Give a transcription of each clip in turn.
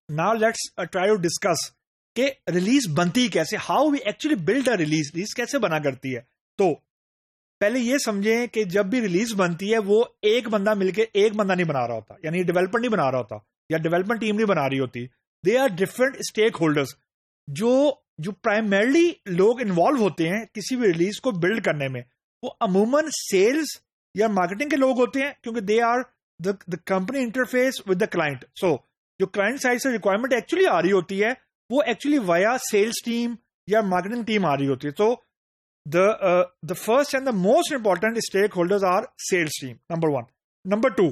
Now let's try to discuss कि release बनती कैसे, how we actually build a release कैसे बना करती है। तो पहले ये समझें कि जब भी रिलीज बनती है वो एक बंदा मिलकर एक बंदा नहीं बना रहा होता, यानी डेवलपर नहीं बना रहा होता या डेवलपमेंट टीम नहीं बना रही होती। They are different stakeholders जो जो प्राइमरली लोग इन्वॉल्व होते हैं किसी भी रिलीज को बिल्ड करने में, वो अमूमन सेल्स या मार्केटिंग के लोग होते हैं, क्योंकि they are the company interface with the client. So जो क्लाइंट साइड से रिक्वायरमेंट एक्चुअली आ रही होती है वो एक्चुअली वाया सेल्स टीम या मार्केटिंग टीम आ रही होती है। तो the first and the most important stakeholders are sales team, number 1. Number 2,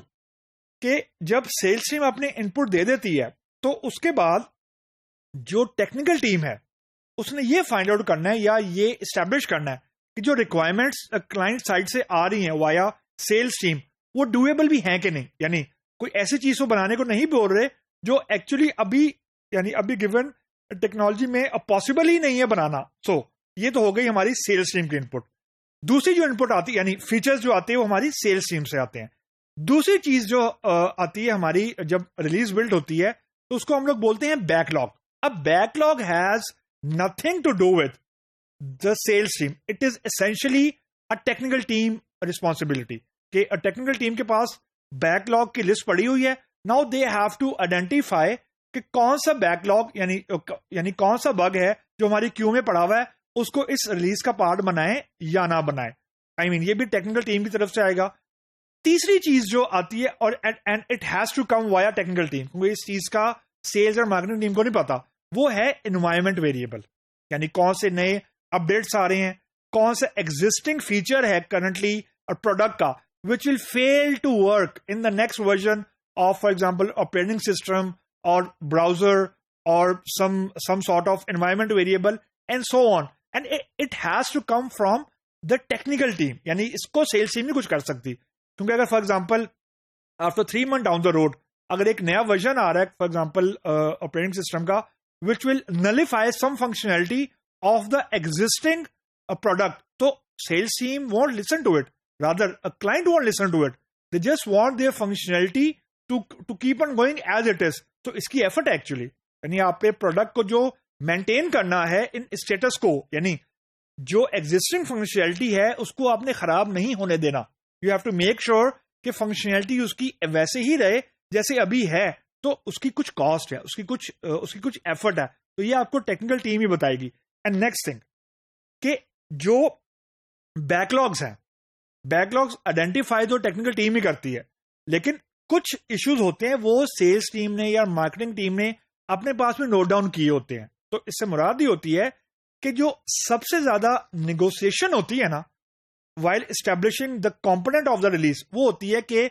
कि जब सेल्स टीम अपने इनपुट दे देती है तो उसके बाद जो टेक्निकल टीम है उसने ये फाइंड आउट करना है या ये इस्टेब्लिश करना है कि जो रिक्वायरमेंट्स क्लाइंट साइड से आ रही हैं वाया सेल्स टीम वो डूएबल भी हैं कि नहीं, यानी कोई ऐसी चीज को बनाने को नहीं बोल रहे जो एक्चुअली अभी गिवन टेक्नोलॉजी में पॉसिबल ही नहीं है बनाना। सो ये तो हो गई हमारी सेल्स टीम की इनपुट। दूसरी जो इनपुट आती है यानी फीचर्स जो आते हैं वो हमारी सेल्स टीम से आते हैं। दूसरी चीज जो आती है हमारी जब रिलीज बिल्ड होती है तो उसको हम लोग बोलते हैं बैकलॉग। अब backlog has nothing to do with the sales team, it is essentially a technical team responsibility कि टेक्निकल टीम के पास बैकलॉग की लिस्ट पड़ी हुई है। Now they have to identify कि कौन सा बैकलॉग यानी कौन सा बग है जो हमारी क्यू में पड़ा हुआ है, उसको इस रिलीज का पार्ट बनाए या ना बनाए। आई मीन ये भी टेक्निकल टीम की तरफ से आएगा। तीसरी चीज जो आती है और and it has to come via technical team, क्योंकि इस चीज का सेल्स और मार्केटिंग टीम को नहीं पता, वो है एनवायरमेंट वेरिएबल, यानी कौन से नए अपडेट्स आ रहे हैं, कौन सा एग्जिस्टिंग फीचर है करंटली और प्रोडक्ट का which will fail to work in the next version of for example operating system और ब्राउजर और some sort of environment variable and so on, and it has to come from the technical team, यानी इसको sales team नहीं कुछ कर सकती। क्योंकि अगर for example after 3 months down the road अगर एक नया वर्जन आ रहा है फॉर एग्जांपल ऑपरेटिंग सिस्टम का which will nullify some functionality of the existing product, तो sales team won't listen to it, rather a client won't listen to it, they just want their functionality to keep on going as it is. तो इसकी effort है actually, यानी आपके product को जो maintain करना है इन स्टेटस को, यानी जो एग्जिस्टिंग फंक्शनैलिटी है उसको आपने खराब नहीं होने देना। You have to make sure कि फंक्शनैलिटी उसकी वैसे ही रहे जैसे अभी है, तो उसकी कुछ कॉस्ट है, उसकी कुछ एफर्ट है, तो ये आपको टेक्निकल टीम ही बताएगी। एंड नेक्स्ट थिंग कि जो बैकलॉग्स हैं, बैकलॉग्स आइडेंटिफाई तो टेक्निकल टीम ही करती है, लेकिन कुछ इश्यूज होते हैं वो सेल्स टीम ने या मार्केटिंग टीम ने अपने पास में नोट डाउन किए होते हैं। तो इससे मुराद ये होती है कि जो सबसे ज्यादा निगोशिएशन होती है ना while establishing the component of the release, वो होती है कि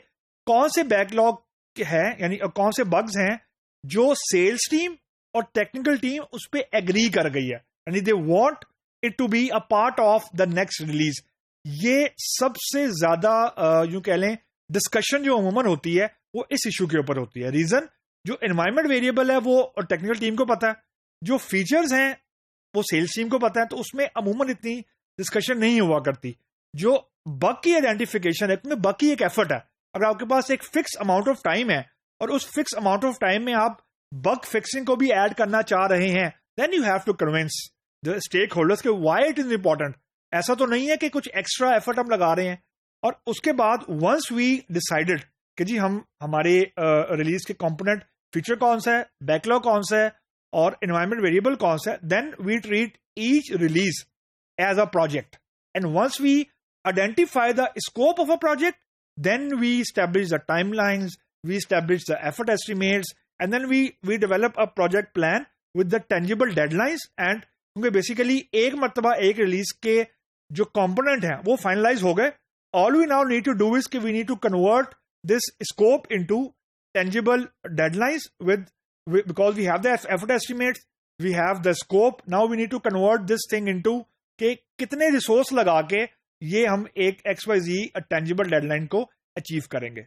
कौन से बैकलॉग है यानी कौन से बग्स हैं जो सेल्स टीम और टेक्निकल टीम उस पर एग्री कर गई है, यानी they want it to be a part of the next release. ये सबसे ज्यादा यूं कह लें डिस्कशन जो अमूमन होती है वो इस इशू के ऊपर होती है। रीजन जो एनवायरमेंट वेरिएबल है वो टेक्निकल टीम को पता है, जो फीचर्स हैं वो सेल्स टीम को पता है, तो उसमें अमूमन इतनी डिस्कशन नहीं हुआ करती। जो बग की आइडेंटिफिकेशन है, क्योंकि बग की एक एफर्ट है, अगर आपके पास एक फिक्स अमाउंट ऑफ टाइम है और उस फिक्स अमाउंट ऑफ टाइम में आप बग फिक्सिंग को भी ऐड करना चाह रहे हैं, then you have to convince the stakeholders के व्हाई इट इज इंपॉर्टेंट। ऐसा तो नहीं है कि कुछ एक्स्ट्रा एफर्ट हम लगा रहे हैं। और उसके बाद वंस वी डिसाइडेड कि जी हम हमारे रिलीज के कंपोनेंट फीचर कौन सा है, बैकलॉग कौन सा है और एनवायरमेंट वेरिएबल कौन सा है, then we treat each release as a project. And once we identify the scope of a project, then we establish the timelines, we establish the effort estimates, and then we develop a project plan with the tangible deadlines। and क्योंकि basically एक मरतबा एक release के जो component हैं वो finalise हो गए, all we now need to do is कि we need to convert this scope into tangible deadlines because we have the effort estimates, we have the scope, now we need to convert this thing into कि कितने resource लगा के ये हम एक XYZ tangible deadline को achieve करेंगे।